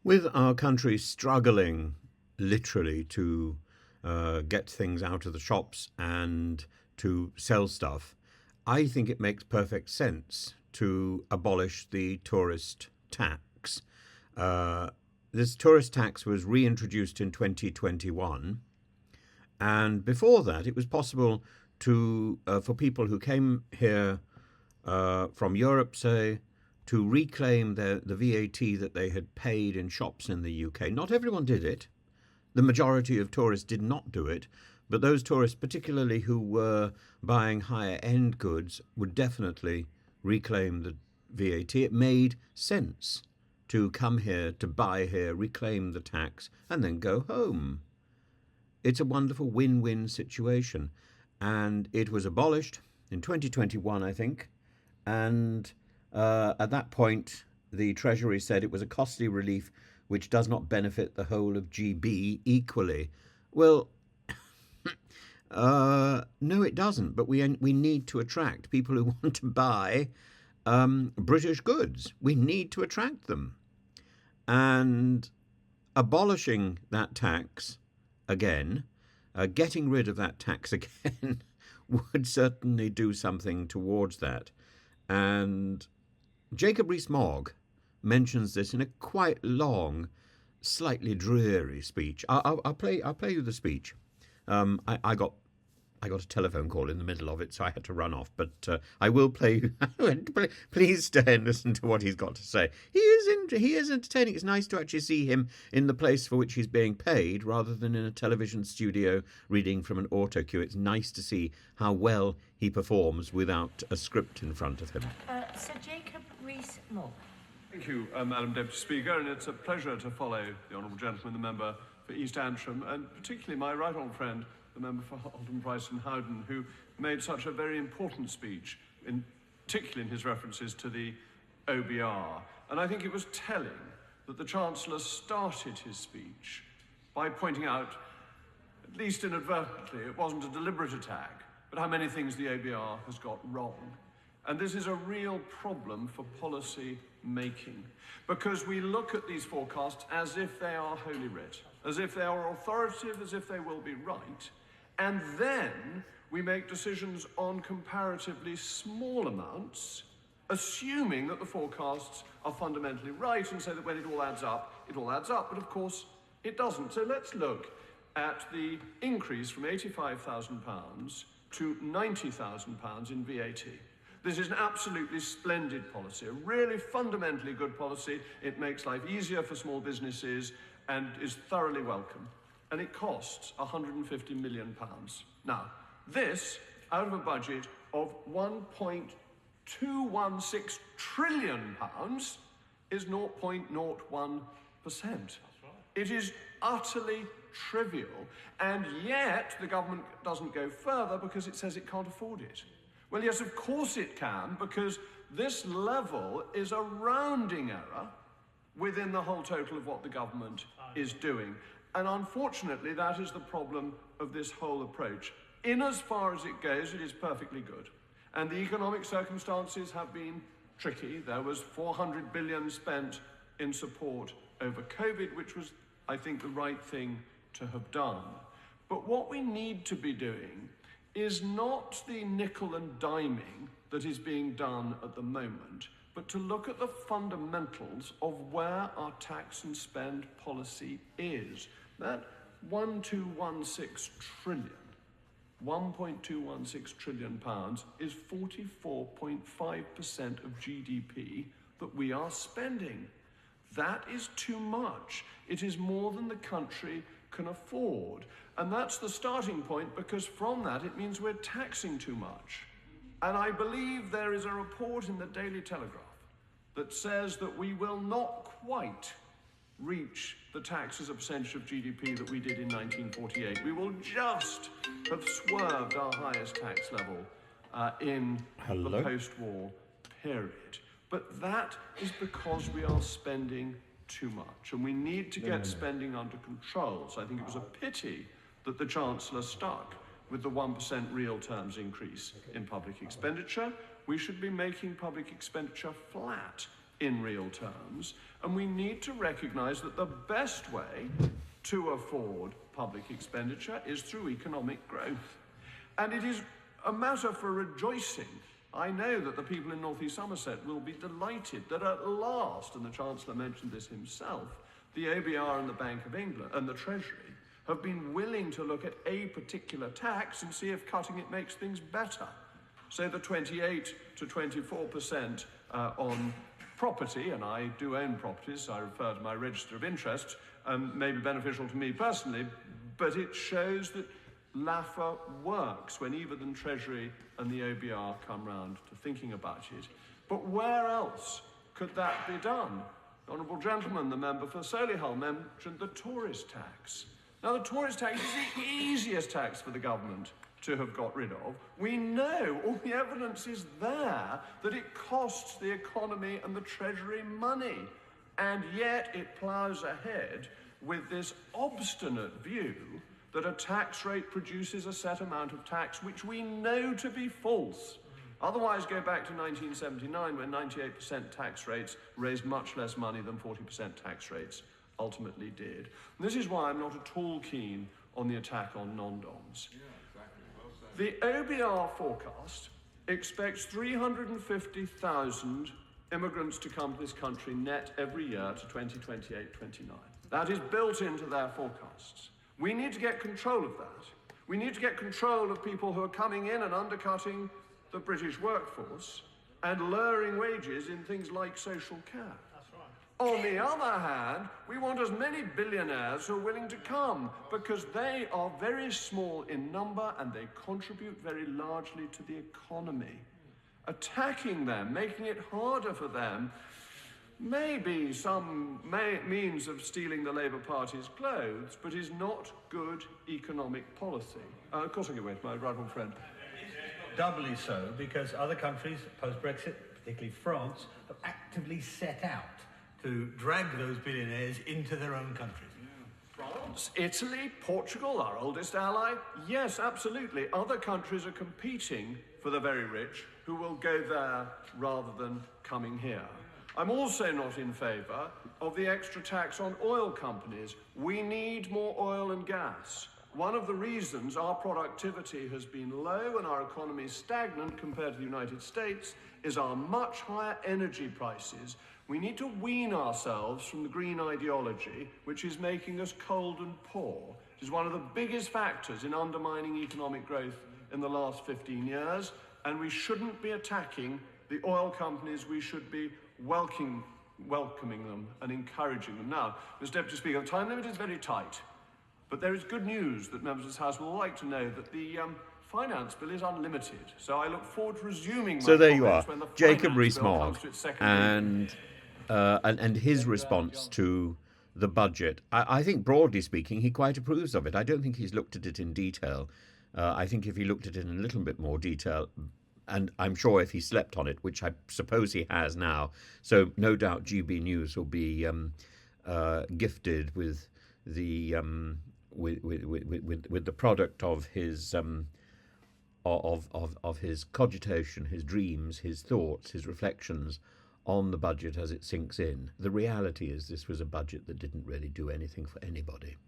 With our country struggling literally to get things out of the shops and to sell stuff, I think it makes perfect sense to abolish the tourist tax. Uh, this tourist tax was reintroduced in 2021, and before that, it was possible to for people who came here from Europe, say, to reclaim the VAT that they had paid in shops in the UK. Not everyone did it. The majority of tourists did not do it, but those tourists, particularly who were buying higher end goods, would definitely reclaim the VAT. It made sense to come here, to buy here, reclaim the tax, and then go home. It's a wonderful win-win situation. And it was abolished in 2021, I think. And at that point, the Treasury said it was a costly relief which does not benefit the whole of GB equally. Well, no, it doesn't. But we need to attract people who want to buy British goods. We need to attract them. And abolishing that tax again, getting rid of that tax again, would certainly do something towards that. And Jacob Rees Mogg mentions this in a quite long, slightly dreary speech. I'll play you the speech. I got a telephone call in the middle of it, so I had to run off. But I will play you. Please stay and listen to what he's got to say. He is entertaining. It's nice to actually see him in the place for which he's being paid, rather than in a television studio reading from an auto cue. It's nice to see how well he performs without a script in front of him. Sir Jacob Rees MOGG. Thank you, Madam Deputy Speaker, and it's a pleasure to follow the Honourable Gentleman, the member for East Antrim, and particularly my right honourable friend, the member for Alton Price and Howden, who made such a very important speech, particularly in his references to the OBR. And I think it was telling that the Chancellor started his speech by pointing out, at least inadvertently, it wasn't a deliberate attack, but how many things the OBR has got wrong. And this is a real problem for policy making, because we look at these forecasts as if they are holy writ, as if they are authoritative, as if they will be right, and then we make decisions on comparatively small amounts, assuming that the forecasts are fundamentally right, and so that when it all adds up, but of course it doesn't. So let's look at the increase from £85,000 to £90,000 in VAT. This is an absolutely splendid policy, a really fundamentally good policy. It makes life easier for small businesses and is thoroughly welcome. And it costs £150 million. Now, this, out of a budget of £1.216 trillion, is 0.01%. It is utterly trivial, and yet the government doesn't go further because it says it can't afford it. Well, yes, of course it can, because this level is a rounding error within the whole total of what the government is doing. And unfortunately, that is the problem of this whole approach. In as far as it goes, it is perfectly good. And the economic circumstances have been tricky. There was £400 billion spent in support over COVID, which was, I think, the right thing to have done. But what we need to be doing is not the nickel and diming that is being done at the moment, but to look at the fundamentals of where our tax and spend policy is. That 1.216 trillion pounds is 44.5% of GDP that we are spending. That is too much. It is more than the country can afford. And that's the starting point, because from that it means we're taxing too much. And I believe there is a report in the Daily Telegraph that says that we will not quite reach the tax as a percentage of GDP that we did in 1948. We will just have swerved our highest tax level in the post-war period. But that is because we are spending too much, and we need to get spending under control. So I think it was a pity that the Chancellor stuck with the 1% real terms increase in public expenditure. We should be making public expenditure flat in real terms, and we need to recognise that the best way to afford public expenditure is through economic growth. And it is a matter for rejoicing. I know that the people in North East Somerset will be delighted that at last, and the Chancellor mentioned this himself, the OBR and the Bank of England and the Treasury have been willing to look at a particular tax and see if cutting it makes things better. So the 28 to 24% on property, and I do own properties, so I refer to my register of interests, may be beneficial to me personally, but it shows that LAFA works when even the Treasury and the OBR come round to thinking about it. But where else could that be done? The Honourable Gentleman, the member for Solihull, mentioned the tourist tax. Now, the tourist tax is the easiest tax for the government to have got rid of. We know, all the evidence is there, that it costs the economy and the Treasury money. And yet it ploughs ahead with this obstinate view that a tax rate produces a set amount of tax which we know to be false. Otherwise, go back to 1979 when 98% tax rates raised much less money than 40% tax rates ultimately did. And this is why I'm not at all keen on the attack on non-doms. The OBR forecast expects 350,000 immigrants to come to this country net every year to 2028-29. That is built into their forecasts. We need to get control of that. We need to get control of people who are coming in and undercutting the British workforce and lowering wages in things like social care. That's right. On the other hand, we want as many billionaires who are willing to come because they are very small in number and they contribute very largely to the economy. Attacking them, making it harder for them, may be some means of stealing the Labour Party's clothes, but is not good economic policy. Of course I give way to my right-hand friend. Doubly so because other countries, post-Brexit, particularly France, have actively set out to drag those billionaires into their own countries. France, Italy, Portugal, our oldest ally. Yes, absolutely. Other countries are competing for the very rich who will go there rather than coming here. I'm also not in favour of the extra tax on oil companies. We need more oil and gas. One of the reasons our productivity has been low and our economy is stagnant compared to the United States is our much higher energy prices. We need to wean ourselves from the green ideology, which is making us cold and poor. It is one of the biggest factors in undermining economic growth in the last 15 years, and we shouldn't be attacking the oil companies. We should be welcoming them and encouraging them. Now, Mr. Deputy Speaker, the time limit is very tight, but there is good news that members of this House will like to know that the finance bill is unlimited. So I look forward to resuming my So there you are, when the Jacob finance Rees bill Mogg, comes to its second reading. and his response to the budget. I think, broadly speaking, he quite approves of it. I don't think he's looked at it in detail. I think if he looked at it in a little bit more detail, and I'm sure if he slept on it, which I suppose he has now, so no doubt GB News will be gifted with the with the product of his of his cogitation, his dreams, his thoughts, his reflections on the budget as it sinks in. The reality is this was a budget that didn't really do anything for anybody.